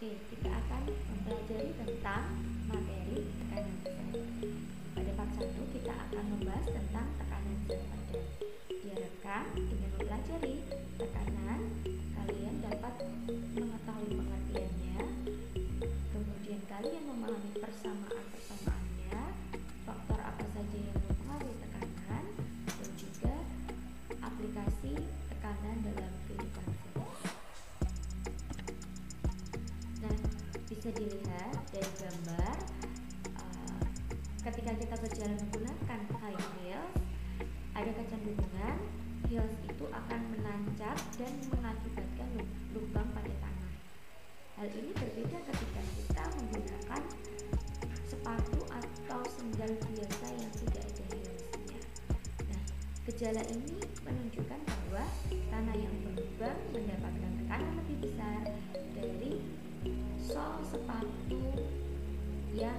Oke, kita akan mempelajari tentang materi tekanan zat. Pada part 1 kita akan membahas tentang tekanan zat padat. Diharapkan dengan mempelajari tekanan, kalian dapat mengetahui pengertiannya, kemudian kalian memahami persamaan-persamaannya, faktor apa saja yang mempengaruhi tekanan, dan juga aplikasi tekanan dalam kehidupan sehari-hari. Nah, bisa dilihat dari gambar ketika kita berjalan menggunakan high heels, ada kecenderungan heels itu akan menancap dan mengakibatkan lubang pada tanah. Hal ini berbeda ketika kita menggunakan sepatu atau sendal biasa yang tidak ada heelsnya. Nah, gejala ini menunjukkan bahwa tanah yang berlubang mendapatkan tekanan lebih besar dari sol sepatu yang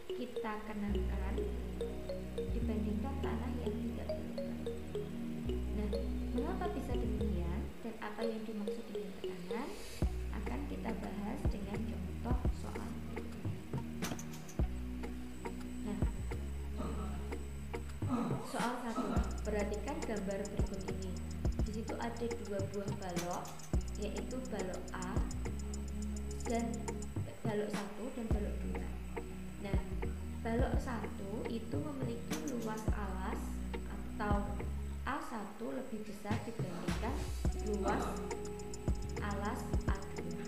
kita kenakan dibandingkan tanah yang tidak berlubang. Nah, mengapa bisa demikian dan apa yang dimaksud dengan tekanan akan kita bahas dengan contoh soal berikut. Nah, soal 1, perhatikan gambar berikut ini. Di situ ada dua buah balok, yaitu balok A dan balok 1 dan balok 2. Nah, balok 1 itu memiliki luas alas atau A1 lebih besar dibandingkan luas alas A2.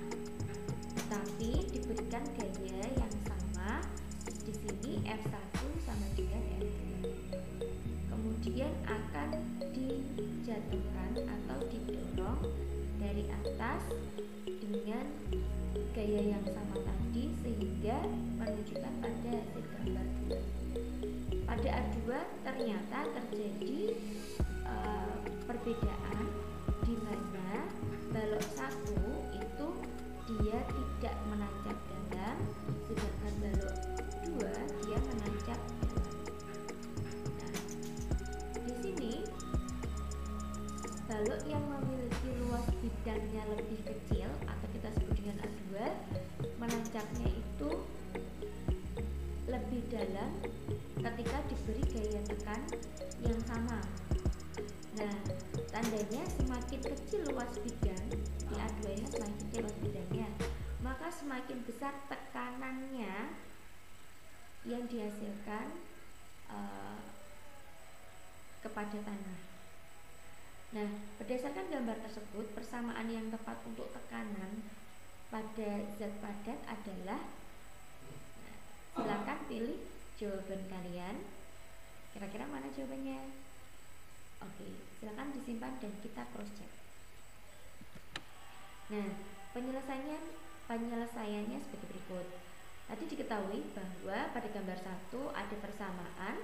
Tapi diberikan gaya yang sama. Di sini F1 sama dengan F2. Kemudian akan dijatuhkan atau didorong dari atas dengan gaya yang sama tadi sehingga menunjukkan pada hasil gambar 2. Pada A2 ternyata terjadi perbedaan di mana balok 1 itu dia tidak menancap dalam, sedangkan balok 2 dia menancap dalam. Nah, di sini balok yang memiliki luas bidangnya lebih kecil atau kita sebut dengan A2, menancapnya itu lebih dalam ketika diberi gaya tekan yang sama. Nah, tandanya semakin kecil luas bidang di A2 nya, semakin kecil luas bidangnya, maka semakin besar tekanannya yang dihasilkan kepada tanah. Nah, berdasarkan gambar tersebut, persamaan yang tepat untuk tekanan pada zat padat adalah, silakan pilih jawaban kalian. Kira-kira mana jawabannya? Oke, silakan disimpan dan kita cross check. Nah, penyelesaiannya seperti berikut. Tadi diketahui bahwa pada gambar 1 ada persamaan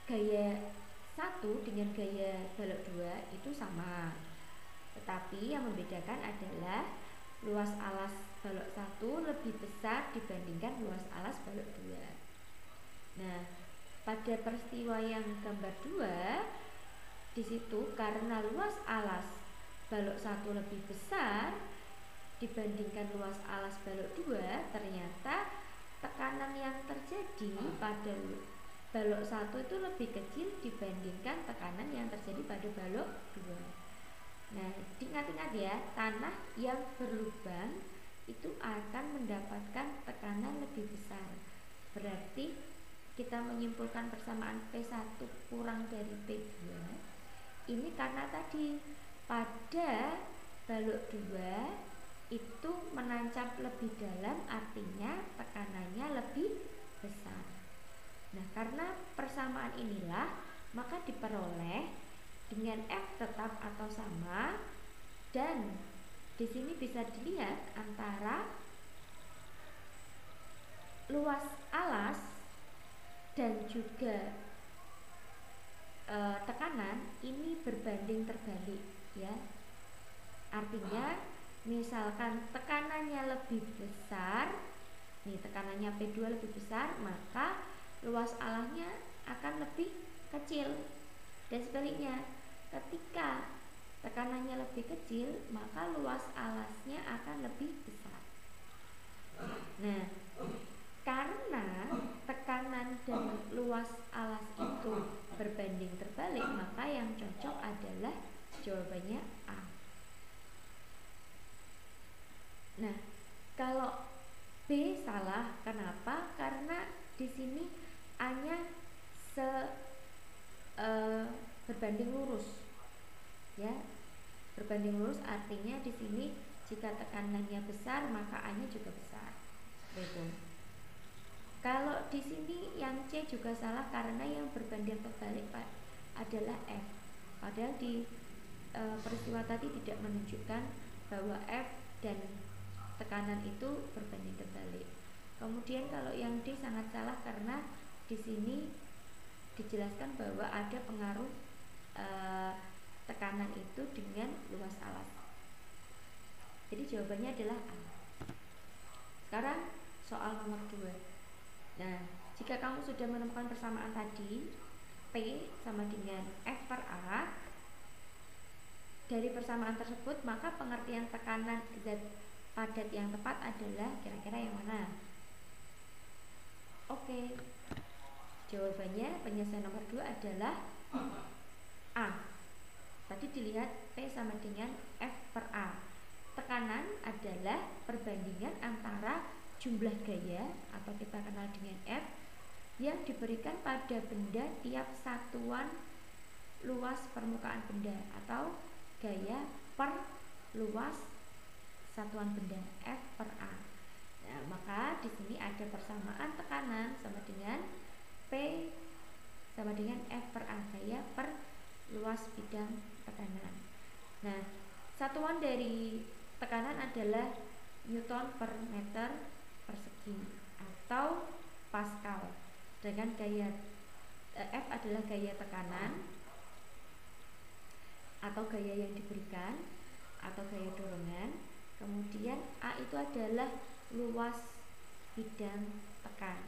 gaya 1 dengan gaya balok 2 itu sama. Tetapi yang membedakan adalah luas alas balok 1 lebih besar dibandingkan luas alas balok 2. Nah, pada peristiwa yang gambar 2 di situ karena luas alas balok 1 lebih besar dibandingkan luas alas balok 2, ternyata tekanan yang terjadi pada balok 1 itu lebih kecil dibandingkan tekanan yang terjadi pada balok 2. Nah, diingat-ingat ya, tanah yang berlubang itu akan mendapatkan tekanan lebih besar. Berarti kita menyimpulkan persamaan P1 kurang dari P2 ini karena tadi pada balok 2 itu menancap lebih dalam, artinya tekanannya lebih besar. Nah, karena persamaan inilah maka diperoleh dengan F tetap atau sama, dan di sini bisa dilihat antara luas alas dan juga tekanan ini berbanding terbalik ya. Artinya misalkan tekanannya lebih besar, nih tekanannya P2 lebih besar, maka luas alasnya akan lebih kecil. Dan sebaliknya, ketika tekanannya lebih kecil, maka luas alasnya akan lebih besar. Nah, karena tekanan dan luas alas itu berbanding terbalik, maka yang cocok adalah jawabannya A. Nah, kalau B salah, kenapa? Karena di sini A-nya berbanding lurus. Ya, berbanding lurus artinya di sini jika tekanannya besar maka A-nya juga besar. Betul. Kalau di sini yang C juga salah karena yang berbanding terbalik adalah F. Padahal di peristiwa tadi tidak menunjukkan bahwa F dan tekanan itu berbanding terbalik. Kemudian kalau yang D sangat salah karena di sini dijelaskan bahwa ada pengaruh tekanan itu dengan luas alas. Jadi jawabannya adalah A. Sekarang soal nomor 2. Nah, jika kamu sudah menemukan persamaan tadi, P sama dengan F per A, dari persamaan tersebut maka pengertian tekanan zat padat yang tepat adalah kira-kira yang mana? Oke, jawabannya penyelesaian nomor 2 adalah A. Tadi dilihat P sama dengan F per A. Tekanan adalah perbandingan antara jumlah gaya atau kita kenal dengan F yang diberikan pada benda tiap satuan luas permukaan benda atau gaya per luas satuan benda F per A. Nah, maka di sini ada persamaan tekanan sama dengan P sama dengan F per A, gaya per luas bidang tekanan. Nah, satuan dari tekanan adalah Newton per meter persegi atau Pascal. Dengan gaya F adalah gaya tekanan atau gaya yang diberikan atau gaya dorongan. Kemudian A itu adalah luas bidang tekan.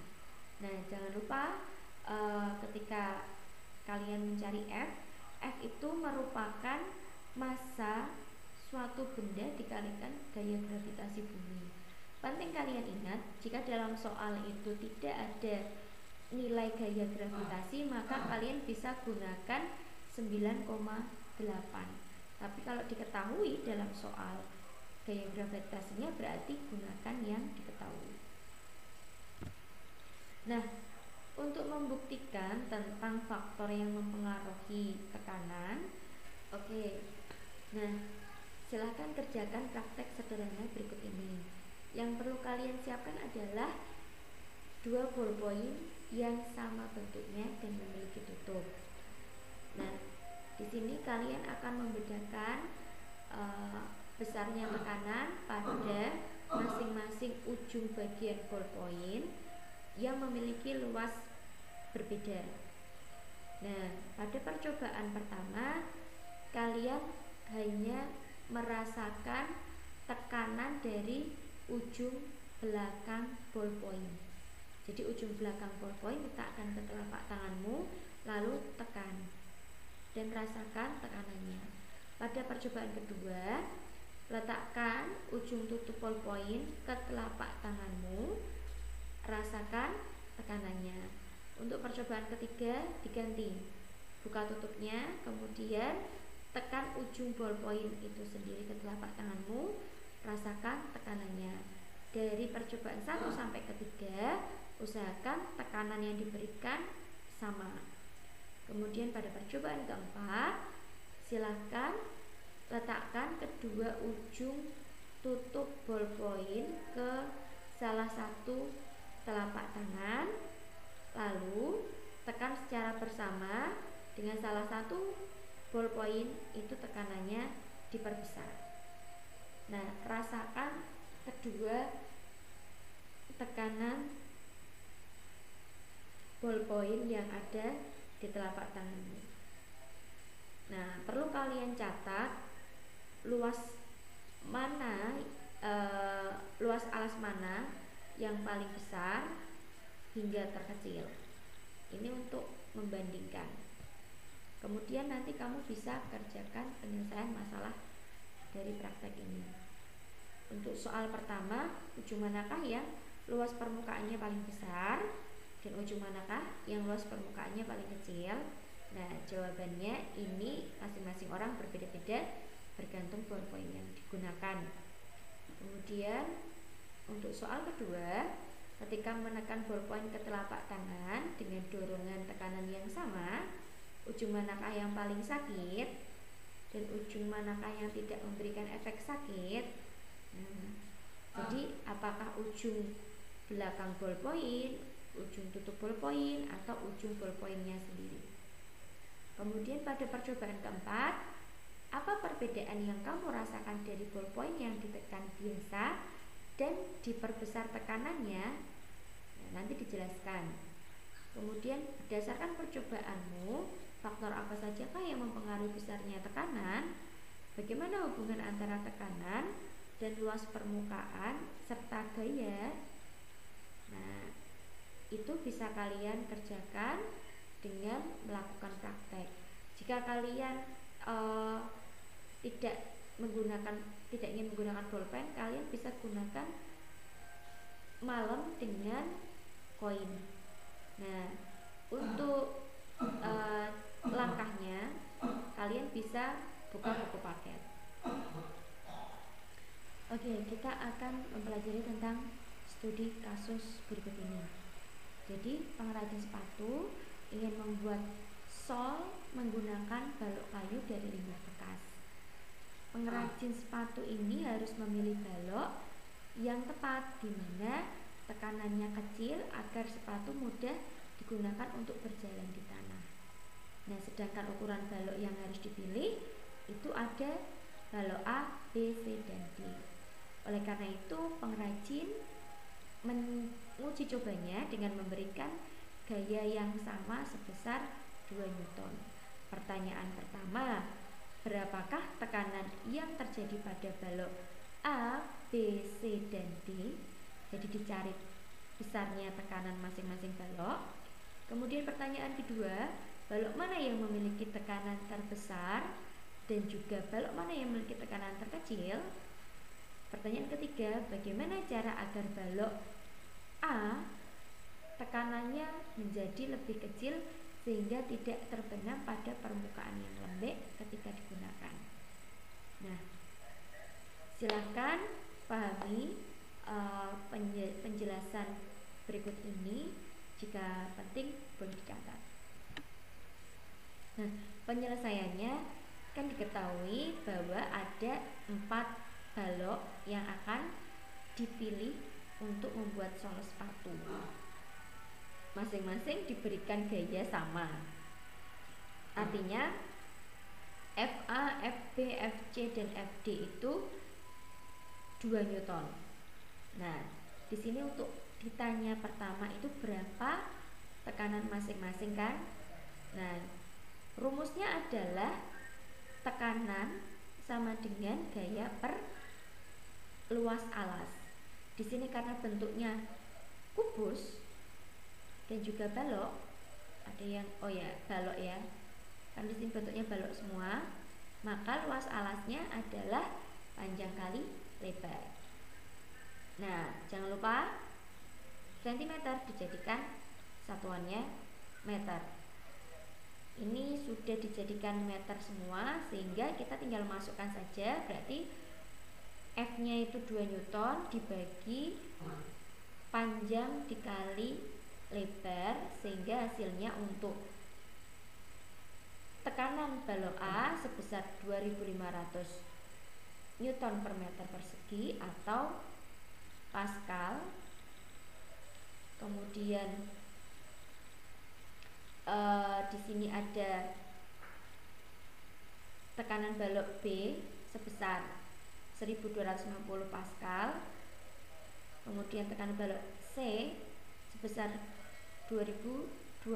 Nah, jangan lupa ketika kalian mencari F itu merupakan massa suatu benda dikalikan gaya gravitasi bumi. Penting kalian ingat, jika dalam soal itu tidak ada nilai gaya gravitasi, maka kalian bisa gunakan 9,8. Tapi kalau diketahui dalam soal gaya gravitasinya, berarti gunakan yang diketahui. Nah, untuk membuktikan tentang faktor yang mempengaruhi tekanan, nah, silahkan kerjakan praktek sederhana berikut ini. Yang perlu kalian siapkan adalah 2 ballpoint yang sama bentuknya dan memiliki tutup. Nah, di sini kalian akan membedakan besarnya tekanan pada masing-masing ujung bagian ballpoint yang memiliki luas berbeda. Nah, pada percobaan pertama kalian hanya merasakan tekanan dari ujung belakang ballpoint. Jadi ujung belakang ballpoint letakkan ke telapak tanganmu, lalu tekan dan rasakan tekanannya. Pada percobaan kedua, letakkan ujung tutup ballpoint ke telapak tanganmu, rasakan tekanannya. Untuk percobaan ketiga diganti, buka tutupnya, kemudian tekan ujung ballpoint itu sendiri ke telapak tanganmu, rasakan tekanannya. Dari percobaan 1 sampai ketiga, usahakan tekanan yang diberikan sama. Kemudian pada percobaan keempat, silahkan letakkan kedua ujung tutup ballpoint ke salah satu telapak tangan, lalu tekan secara bersama dengan salah satu ballpoint itu tekanannya diperbesar. Nah, rasakan kedua tekanan ballpoint yang ada di telapak tanganmu. Nah, perlu kalian catat luas mana, luas alas mana yang paling besar hingga terkecil. Ini untuk membandingkan. Kemudian nanti kamu bisa kerjakan penyelesaian masalah dari praktek ini. Untuk soal pertama, ujung manakah yang luas permukaannya paling besar dan ujung manakah yang luas permukaannya paling kecil? Nah, jawabannya ini masing-masing orang berbeda-beda bergantung ballpoint yang digunakan. Kemudian untuk soal kedua, ketika menekan ballpoint ke telapak tangan dengan dorongan tekanan yang sama, ujung manakah yang paling sakit dan ujung manakah yang tidak memberikan efek sakit? Jadi apakah ujung belakang ballpoint, ujung tutup ballpoint, atau ujung ballpointnya sendiri? Kemudian pada percobaan keempat, apa perbedaan yang kamu rasakan dari ballpoint yang ditekan biasa dan diperbesar tekanannya? Nah, nanti dijelaskan. Kemudian berdasarkan percobaanmu, faktor apa sajakah yang mempengaruhi besarnya tekanan? Bagaimana hubungan antara tekanan dan luas permukaan serta gaya? Nah, itu bisa kalian kerjakan dengan melakukan praktek. Jika kalian tidak ingin menggunakan bolpen, kalian bisa gunakan malem dengan koin. Nah, untuk langkahnya kalian bisa buka buku paket. Oke, kita akan mempelajari tentang studi kasus berikut ini. Jadi, pengrajin sepatu ingin membuat sol menggunakan balok kayu dari limbah bekas. Pengrajin sepatu ini harus memilih balok yang tepat, di mana tekanannya kecil agar sepatu mudah digunakan untuk berjalan di tanah. Nah, sedangkan ukuran balok yang harus dipilih itu ada balok A, B, C, dan D. Oleh karena itu, pengrajin menguji cobanya dengan memberikan gaya yang sama sebesar 2 Newton. Pertanyaan pertama, berapakah tekanan yang terjadi pada balok A, B, C, dan D? Jadi dicari besarnya tekanan masing-masing balok. Kemudian pertanyaan kedua, balok mana yang memiliki tekanan terbesar dan juga balok mana yang memiliki tekanan terkecil? Pertanyaan ketiga, bagaimana cara agar balok A tekanannya menjadi lebih kecil sehingga tidak terbenam pada permukaan yang lembek ketika digunakan? Nah, silakan pahami penjelasan berikut ini, jika penting boleh dicatat. Nah, penyelesaiannya kan diketahui bahwa ada 4 balok yang akan dipilih untuk membuat sol sepatu. Masing-masing diberikan gaya sama. Artinya FA, FB, FC, dan FD itu 2 Newton. Nah, di sini untuk ditanya pertama itu berapa tekanan masing-masing kan? Nah, rumusnya adalah tekanan sama dengan gaya per luas alas. Di sini karena bentuknya kubus dan juga balok, ada yang balok ya. Kan di sini bentuknya balok semua, maka luas alasnya adalah panjang kali lebar. Nah, jangan lupa sentimeter dijadikan satuannya meter. Ini sudah dijadikan meter semua, sehingga kita tinggal masukkan saja. Berarti F-nya itu 2 Newton dibagi panjang dikali lebar, sehingga hasilnya untuk tekanan balok A sebesar 2500 Newton per meter persegi atau Pascal. Kemudian di sini ada tekanan balok B sebesar 1250 Pascal. Kemudian tekanan balok C sebesar 2222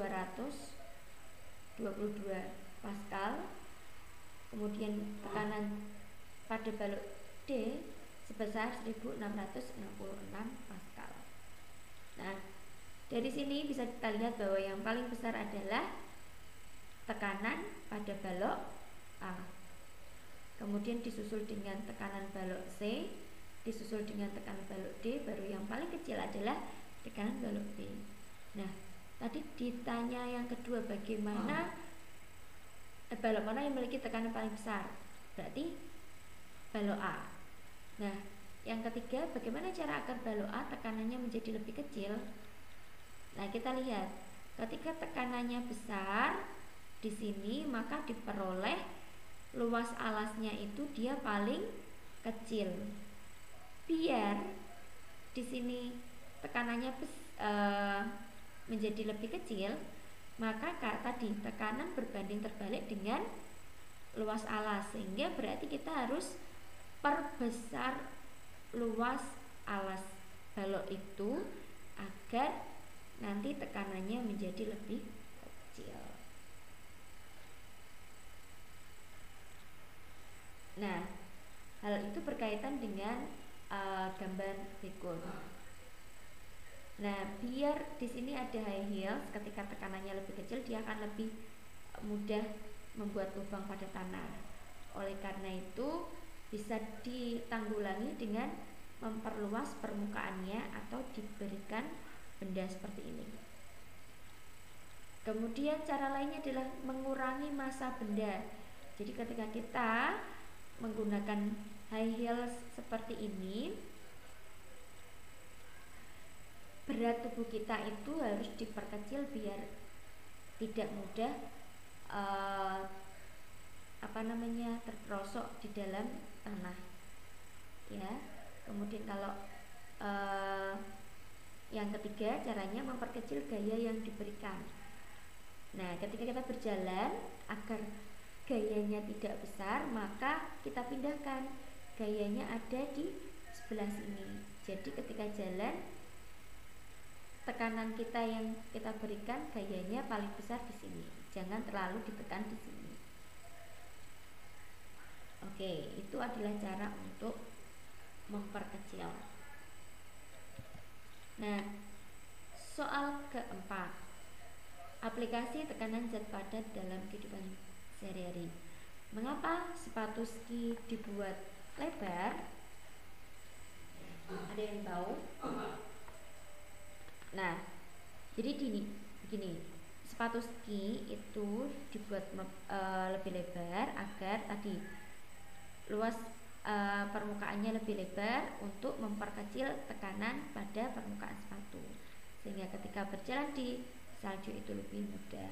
Pascal. Kemudian tekanan pada balok D sebesar 1666 Pascal. Nah, dari sini bisa kita lihat bahwa yang paling besar adalah tekanan pada balok A, kemudian disusul dengan tekanan balok C, disusul dengan tekanan balok D, baru yang paling kecil adalah tekanan balok B. Nah, tadi ditanya yang kedua bagaimana balok mana yang memiliki tekanan paling besar, berarti balok A. Nah, yang ketiga, bagaimana cara agar balok A tekanannya menjadi lebih kecil? Nah, kita lihat, ketika tekanannya besar di sini, maka diperoleh luas alasnya itu dia paling kecil. Biar di sini tekanannya menjadi lebih kecil, maka tadi tekanan berbanding terbalik dengan luas alas, sehingga berarti kita harus perbesar luas alas balok itu agar nanti tekanannya menjadi lebih kecil. Nah, hal itu berkaitan dengan gambar berikut. Nah, biar di sini ada high heels, ketika tekanannya lebih kecil dia akan lebih mudah membuat lubang pada tanah. Oleh karena itu bisa ditanggulangi dengan memperluas permukaannya atau diberikan benda seperti ini. Kemudian cara lainnya adalah mengurangi massa benda. Jadi ketika kita menggunakan high heels seperti ini, berat tubuh kita itu harus diperkecil biar tidak mudah terperosok di dalam tanah, ya. Kemudian kalau yang ketiga, caranya memperkecil gaya yang diberikan. Nah, ketika kita berjalan, agar gayanya tidak besar, maka kita pindahkan gayanya ada di sebelah sini. Jadi ketika jalan, tekanan kita yang kita berikan gayanya paling besar di sini, jangan terlalu ditekan di sini. Oke, itu adalah cara untuk memperkecil. Nah, soal keempat, aplikasi tekanan zat padat dalam kehidupan sehari-hari. Mengapa sepatu ski dibuat lebar? Ada yang tahu? Nah, jadi begini, sepatu ski itu dibuat lebih lebar agar tadi luas permukaannya lebih lebar untuk memperkecil tekanan pada permukaan sepatu, sehingga ketika berjalan di salju itu lebih mudah.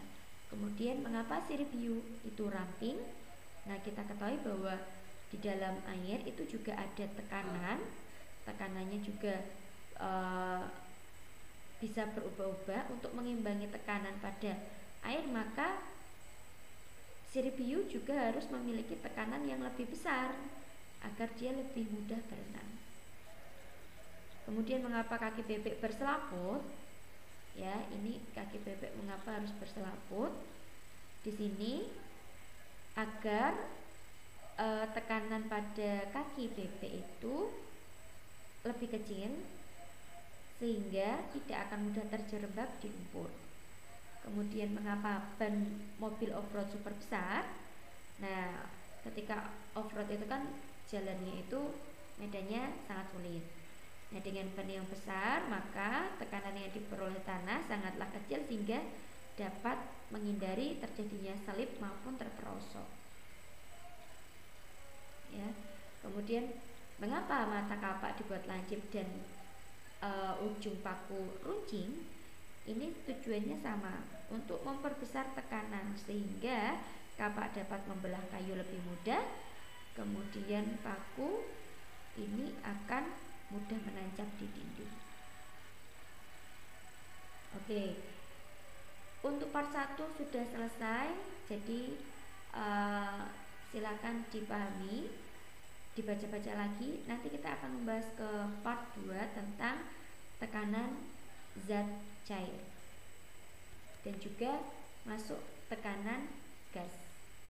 Kemudian mengapa sirip hiu itu ramping? Nah, kita ketahui bahwa di dalam air itu juga ada tekanannya juga bisa berubah-ubah. Untuk mengimbangi tekanan pada air, maka sirip hiu juga harus memiliki tekanan yang lebih besar agar dia lebih mudah berenang. Kemudian mengapa kaki bebek berselaput? Ya, ini kaki bebek mengapa harus berselaput? Di sini agar tekanan pada kaki bebek itu lebih kecil, sehingga tidak akan mudah terjerembab di lumpur. Kemudian mengapa ban mobil off-road super besar? Nah, ketika off-road itu kan jalannya itu medannya sangat sulit. Nah, dengan ban yang besar, maka tekanan yang diperoleh tanah sangatlah kecil sehingga dapat menghindari terjadinya selip maupun terperosok. Ya. Kemudian mengapa mata kapak dibuat lancip dan ujung paku runcing? Ini tujuannya sama, untuk memperbesar tekanan sehingga kapak dapat membelah kayu lebih mudah. Kemudian paku ini akan mudah menancap di dinding. Oke, untuk part 1 sudah selesai. Jadi silakan dipahami, dibaca-baca lagi. Nanti kita akan membahas ke part 2 tentang tekanan zat cair dan juga masuk tekanan gas.